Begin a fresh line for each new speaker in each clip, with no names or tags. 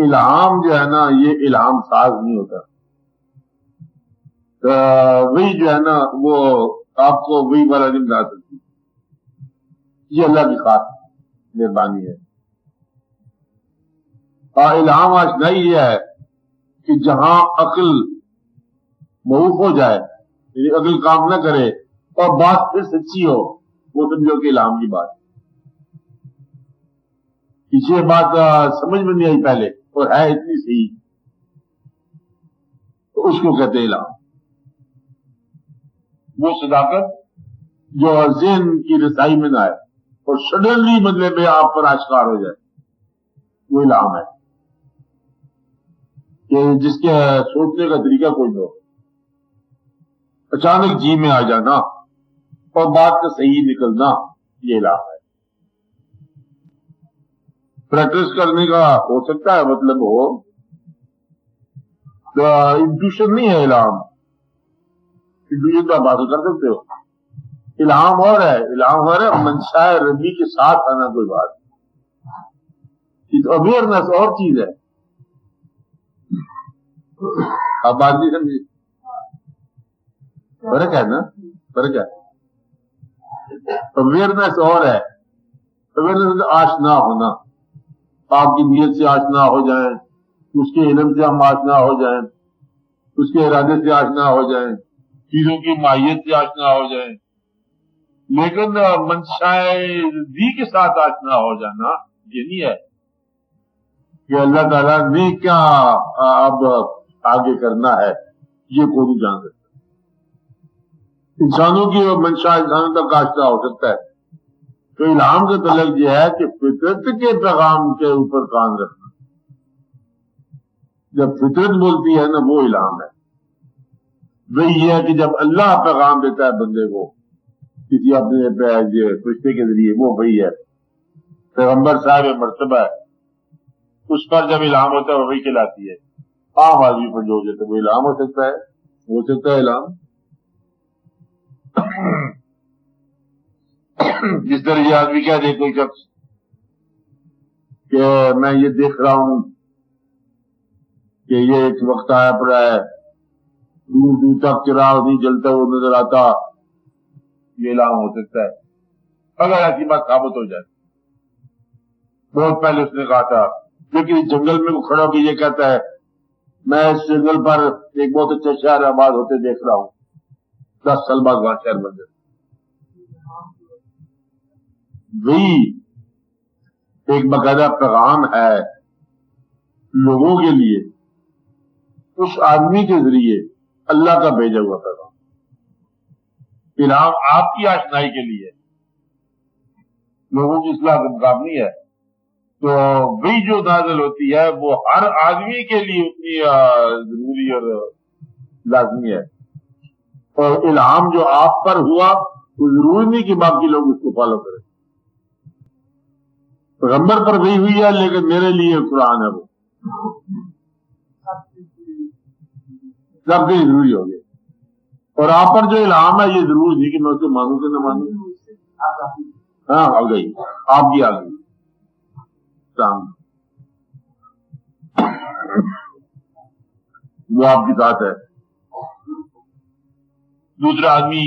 الہام جو ہے نا یہ الہام ساز نہیں ہوتا. وہی جو ہے نا وہ آپ کو وہی والا نہیں بنا سکتی. یہ اللہ کی خاص مہربانی ہے. الہام آشنائی یہ ہے کہ جہاں عقل موقوف ہو جائے یعنی عقل کام نہ کرے اور بات پھر سچی ہو وہ سمجھو کہ الہام کی بات. پیچھے بات سمجھ میں نہیں آئی پہلے اور ہے اتنی صحیح تو اس کو کہتے ہیں الہام. وہ صداقت جو ذہن کی رسائی میں نہ آئے اور سڈنلی بدلے میں آپ پر آشکار ہو جائے وہ الہام ہے. کہ جس کے سوچنے کا طریقہ کوئی نہ ہو اچانک جی میں آ جانا اور بات کا صحیح نکلنا یہ الہام ہے. پریکٹس کرنے کا ہو سکتا ہے مطلب ہو انٹیوشن نہیں ہے الہام. انٹیوشن کا بات کر سکتے ہو. الہام اور ہے الہام اور ہے منشاء ربی کے ساتھ آنا کوئی بات. اویئرنیس اور چیز ہے. آپ بات نہیں سمجھے. فرق ہے نا فرق ہے. اویئرنیس اور ہے. اویئرنیس آشنا ہونا آپ کی نیت سے آشنا ہو جائیں اس کے علم سے ہم آشنا ہو جائیں اس کے ارادے سے آشنا ہو جائیں چیزوں کی ماہیت سے آشنا ہو جائیں لیکن منشاء دی کے ساتھ آشنا ہو جانا یہ نہیں ہے کہ اللہ تعالیٰ نے کیا اب آگے کرنا ہے یہ کوئی نہیں جان سکتا. انسانوں کی منشاء انسانوں تک آشنا ہو سکتا ہے. تو الہام کا تعلق یہ ہے کہ فطرت کے پیغام کے اوپر کان رکھنا. جب فطرت بولتی ہے نا وہ الہام ہے. وہی یہ ہے کہ جب اللہ پیغام دیتا ہے بندے کو کسی اپنے فرشتے کے ذریعے وہ وہی ہے. پیغمبر صاحب مرتبہ ہے اس پر جب الہام ہوتا ہے وہ وہی کہلاتی ہے. عام آدمی پر جو ہوتا ہے وہ الہام ہو سکتا ہے الہام. جس طرح یہ آدمی کہہ دے کوئی شخص کہ میں یہ دیکھ رہا ہوں کہ یہ ایک وقت آیا پڑا ہے دور دور تک چراغ نہیں جلتا وہ نظر آتا یہ الہام ہو سکتا ہے اگر ایسی بات ثابت ہو جائے. بہت پہلے اس نے کہا تھا لیکن جنگل میں وہ کھڑا ہو کے یہ کہتا ہے میں اس جنگل پر ایک بہت اچھا شہر آباد ہوتے دیکھ رہا ہوں 10 سال بعد وہاں شہر بن جائے. وہی ایک باقاعدہ پیغام ہے لوگوں کے لیے اس آدمی کے ذریعے اللہ کا بھیجا ہوا پیغام. الہام آپ کی آشنائی کے لیے لوگوں کی اصلاح کا مقام نہیں ہے. تو وہی جو نازل ہوتی ہے وہ ہر آدمی کے لیے اتنی ضروری اور لازمی ہے. اور الہام جو آپ پر ہوا تو ضروری نہیں کہ باقی لوگ اس کو فالو کریں. پیغمبر پر وہی ہوئی ہے لیکن میرے لیے قرآن ہے وہ سب کے ضروری ہو گیا. اور آپ پر جو الہام ہے یہ ضروری نہیں کہ میں اس کو مانوں کہ نہ مانوں. ہاں آ گئی آپ کی آ گئی وہ آپ کے ساتھ ہے. دوسرا آدمی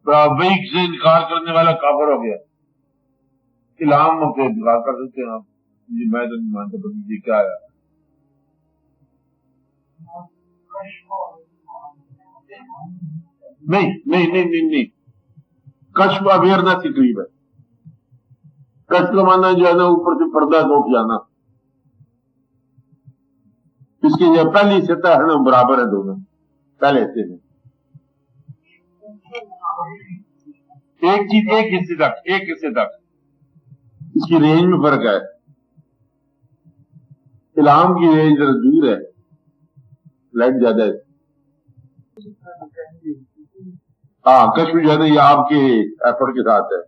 وہی سے انکار کرنے والا کافر ہو گیا. الہام سے انکار کر سکتے ہیں آپ جی میں تو نہیں مانتا بس یہ کیا آیا. نہیں کشف اویئرنیس کے قریب ہے. کشف کا ماننا جو ہے نا اوپر سے پردہ اٹھ جانا. اس کی جو پہلی سطح ہے نا برابر ہے دونوں پہلے حصے میں. ایک چیز ایک حصے تک اس کی رینج میں فرق ہے. الہام کی رینج ذرا دور ہے لائٹ زیادہ ہے. ہاں کشف جو ہے نا یہ آپ کے ایفرٹ کے ساتھ ہے.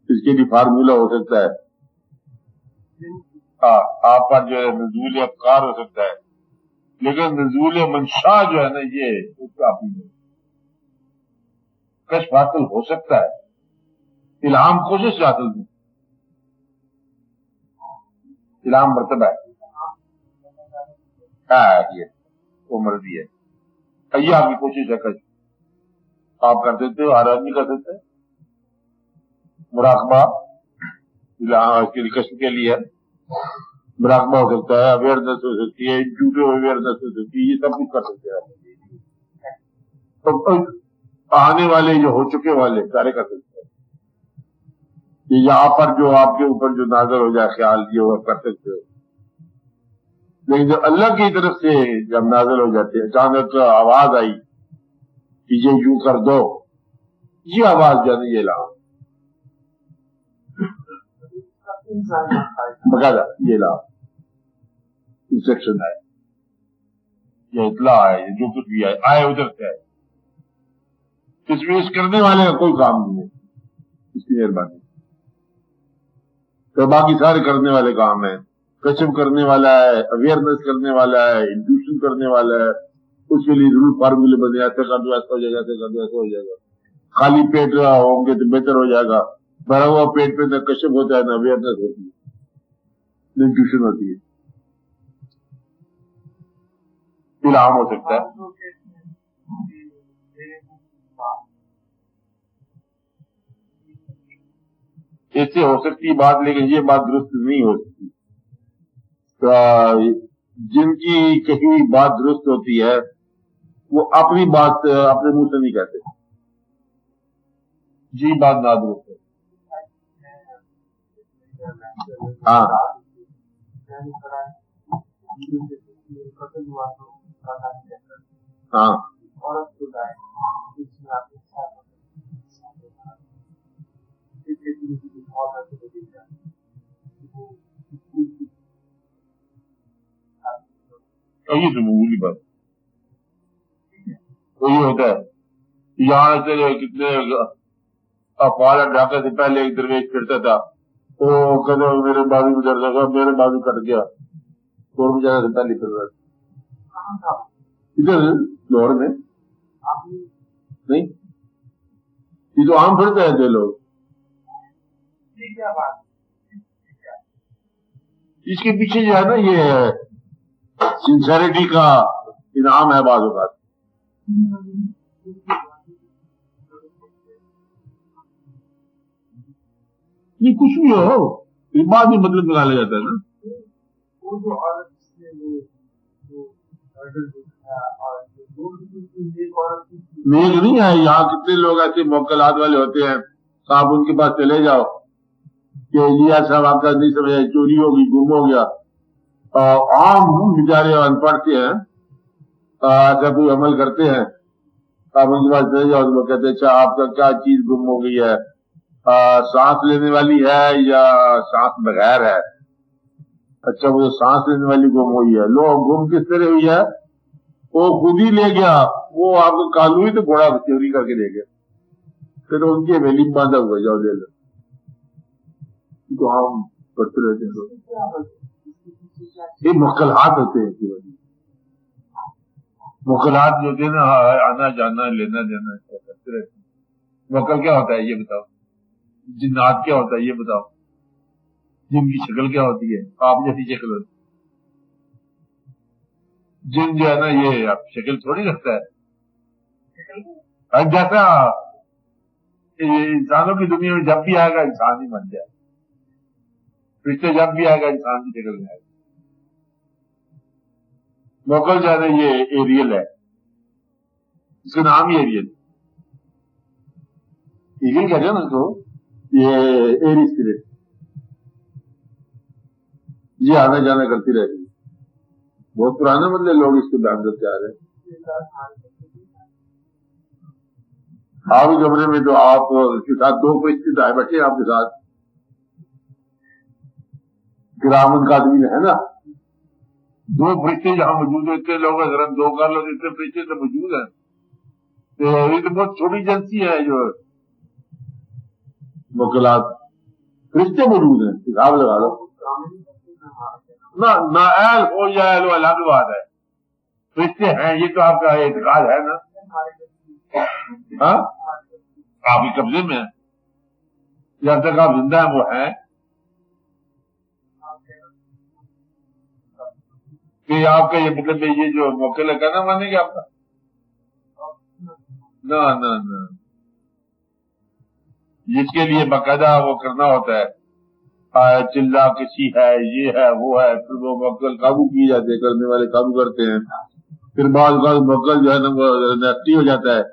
اس کے لیے فارمولا ہو سکتا ہے. ہاں آپ پر جو ہے نزول افکار ہو سکتا ہے لیکن نزول منشا جو ہے نا یہ اس کا کشف حاصل ہو سکتا ہے. الہام کوشش حاصل نہیں. الہام مرتبہ ہے کیا ہے یہ وہ مرضی ہے. یہ آپ کی کوشش ہے آپ کر دیتے ہو, ہر آدمی کر دیتے ہیں. مراقبہ کشف کے لیے مراقبہ ہو سکتا ہے, اویئرنیس ہو سکتی ہے, انٹیوٹیو اویئرنیس ہو سکتی ہے, یہ سب کچھ کر سکتے ہیں. تو آنے والے جو ہو چکے والے سارے کر سکتے ہیں. کہ یہاں پر جو آپ کے اوپر جو نازل ہو جائے خیال یہ وہ کر سکتے ہو. لیکن جو اللہ کی طرف سے جب نازل ہو جاتے ہیں, اچانک آواز آئی کہ یہ یوں کر دو, یہ آواز جو ہے یہ لاؤ بقاعدہ یہ لاؤ انسٹرکشن ہے, یہ اطلاع ہے, یہ جو کچھ بھی آئے ادھر سے آئے. اس میں اس کرنے والے کا کوئی کام نہیں ہے, اس کی مہربانی. تو باقی سارے کرنے والے کام ہیں. کشف کرنے والا ہے, اویئرنیس کرنے والا ہے, انٹیوشن کرنے والا ہے. اس کے لیے ضرور فارمولے بنے, ایسا کر دو ایسا ہو جائے گا, ایسا کر دو ایسا ہو جائے گا. خالی پیٹ ہوں گے تو بہتر ہو جائے گا. بھرا ہوا پیٹ پہ نہ کشف ہوتا ہے نہ اویئرنیس ہوتی ہے, نہ انٹیوشن ہوتی ہے. الہام ہو سکتا ہے. ایسے ہو سکتی بات, لیکن یہ بات درست نہیں ہو سکتی. جن کی کہیں بات درست ہوتی ہے وہ اپنی بات اپنے منہ سے نہیں کہتے, جی بات نہ درست ہے. ہاں ہاں یہ تو معمولی بات وہی ہوتا ہے. یہاں سے کتنے افعال ڈھاکہ سے پہلے ایک درویش پھرتا تھا, وہ کہتے میرے بازو میں درد لگا, میرے بازو کٹ گیا, تو مجھے سے پہلے پھر رہا تھا ادھر لاہور میں نہیں. یہ تو عام پھرتے ہیں لوگ. اس کے پیچھے جو ہے نا یہ سنسیریٹی کا انعام ہے بعض اوقات. یہ کچھ بھی ہو یہ بعد میں مطلب نکالا جاتا ہے نا. نیک نہیں ہے. یہاں کتنے لوگ ایسے موکلات والے ہوتے ہیں, آپ ان کے پاس چلے جاؤ کہ یہ ایسا واقعہ نہیں سمجھا, چوری ہوگی, گم ہو گیا. عام بیچارے ان پڑھ کے ہیں, ایسا کوئی عمل کرتے ہیں, آپ ان کے پاس چلے جاؤ, وہ کہتے ہیں اچھا آپ کا کیا چیز گم ہو گئی ہے, سانس لینے والی ہے یا سانس بغیر ہے. اچھا وہ سانس لینے والی گم ہوئی ہے. لو گم کس طرح ہوئی ہے, وہ خود ہی لے گیا, وہ آپ کو کالو ہی تو گھوڑا چوری کر کے لے گیا, پھر ان کی حویلی باندھا ہوا, جاؤ لے لو. تو ہم پڑھتے رہتے ہیں, یہ مخلحات ہوتے ہیں. مخلحات جو ہوتے ہیں نا, آنا جانا لینا دینا کرتے رہتے ہیں. مکل کیا ہوتا ہے یہ بتاؤ, جنات کیا ہوتا ہے یہ بتاؤ, جن کی شکل کیا ہوتی ہے, آپ جیسی شکل ہوتی ہے. جن جو ہے نا یہ آپ شکل تھوڑی رکھتا ہے, جیسا انسانوں کی دنیا میں جب بھی آئے گا انسان ہی بن جائے, رشتے جب بھی آئے گا انسان کی شکل میں آئے گا. مغل جو ہے نا یہ ایریل ہے, اس کا نام ہی ایریل کہتے ہیں نا اس کو, یہ ایری اسپرٹ, یہ آنا جانا کرتی رہتی ہے. بہت پرانے مطلب لوگ اس کے بیان کرتے آ رہے ہیں. آپ کمرے میں تو آپ کے ساتھ دو فرشتے آئے بیٹھے آپ کے ساتھ, کرامن کاتبین ہے نا, دو فرشتے جہاں موجود ہیں, اتنے لوگ ہیں, ذرا دو کر لو, اتنے فرشتے تو موجود ہیں. یہ تو بہت چھوٹی ایجنسی ہے جو وکلات, فرشتے موجود ہیں, حساب لگا لو. نہ اہل ہو یا اہل الگ بات ہے, فرشتے ہیں, یہ تو آپ کا اعتقاد ہے نا, ہاں آپ کے قبضے میں ہے, جب تک آپ زندہ ہیں وہ ہیں. کہ آپ کا یہ مطلب ہے یہ جو موکل ہے کہنا مانیں گے آپ کا؟ نہ نہ نہ، جس کے لیے باقاعدہ وہ کرنا ہوتا ہے، چلا کسی ہے، یہ ہے وہ ہے، پھر وہ موکل قابو کیے جاتے ہیں، کرنے والے قابو کرتے ہیں، پھر بعض موکل جو ہے نا وہ نیسٹی ہو جاتا ہے،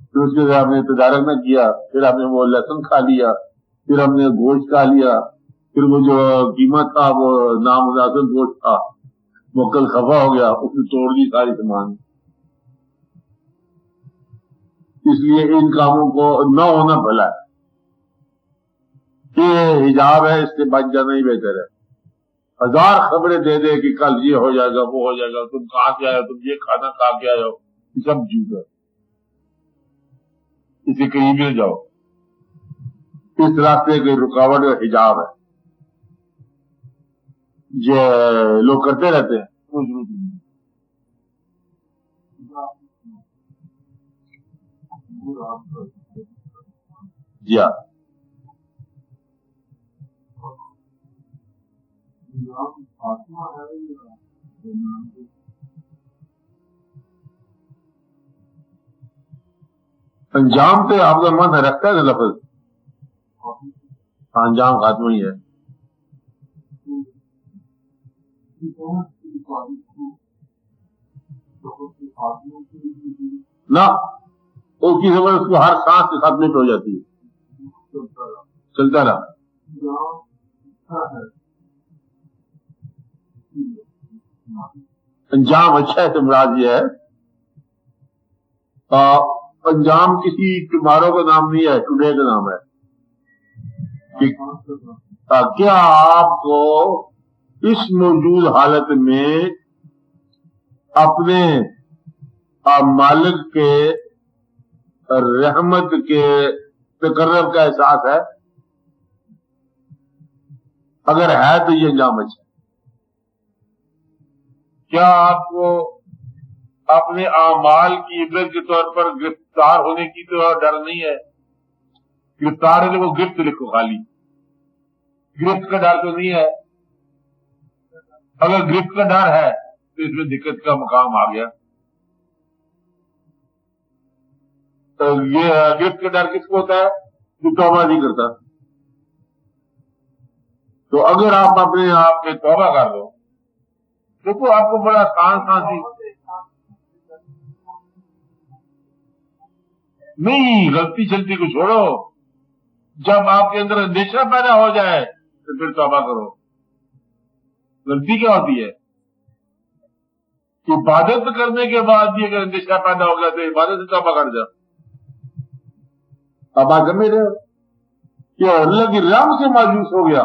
پھر اس کے بعد ہم نے تدارک نہ کیا، پھر ہم نے وہ لہسن کھا لیا، پھر ہم نے گوشت کھا لیا، پھر وہ جو قیمت تھا وہ نامناسب گوشت تھا، موکل خفا ہو گیا، اس نے توڑ دی ساری سامان۔ اس لیے ان کاموں کو نہ ہونا بھلا ہے، یہ حجاب ہے، اس سے بچ جانا ہی بہتر ہے۔ ہزار خبریں دے دے کہ کل یہ ہو جائے گا وہ ہو جائے گا، تم کہاں سے آئے ہو، تم یہ کھانا کھا کے آئے ہو، یہ سب جھوٹ ہے، اسے کہیں بھی نہ جاؤ، اس راستے کی رکاوٹ اور حجاب ہے جو لوگ کرتے رہتے ہیں۔ جی ہاں، انجام پہ آپ کا من رکھتا ہے نا لفظ، انجام خاتمہ ہی ہے۔ نہ، اس کی سمجھ اس کو ہر سانس کے خاتمے پہ ہو جاتی ہے، چلتا رہا۔ انجام اچھا ہے تو مراد یہ ہے، انجام کسی ٹمارو کا نام نہیں ہے، ٹوڈے کا نام ہے۔ کیا آپ کو اس موجود حالت میں اپنے مالک کے رحمت کے تقرب کا احساس ہے؟ اگر ہے تو یہ انجام اچھا ہے۔ کیا آپ کو اپنے اعمال کی عبرت کے طور پر گرفتار ہونے کی تو ڈر نہیں ہے؟ گرفتار ہے وہ گرفت لکھو، خالی گرفت کا ڈر تو نہیں ہے۔ اگر گرفت کا ڈر ہے تو اس میں دقت کا مقام آ گیا۔ تو یہ گرفت کا ڈر کس کو ہوتا ہے؟ جو توبہ نہیں کرتا۔ تو اگر آپ اپنے آپ میں توبہ کر دو، دیکھو آپ کو بڑا آسان سی نہیں، غلطی چلتی کو چھوڑو، جب آپ کے اندر اندیشہ پیدا ہو جائے تو پھر توبہ کرو۔ غلطی کیا ہوتی ہے؟ عبادت کرنے کے بعد بھی اگر اندیشہ پیدا ہو گیا تو عبادت سے توبہ کر جاؤ۔ اب آپ سمجھ رہے ہو کہ اللہ کی رحمت سے مایوس ہو گیا،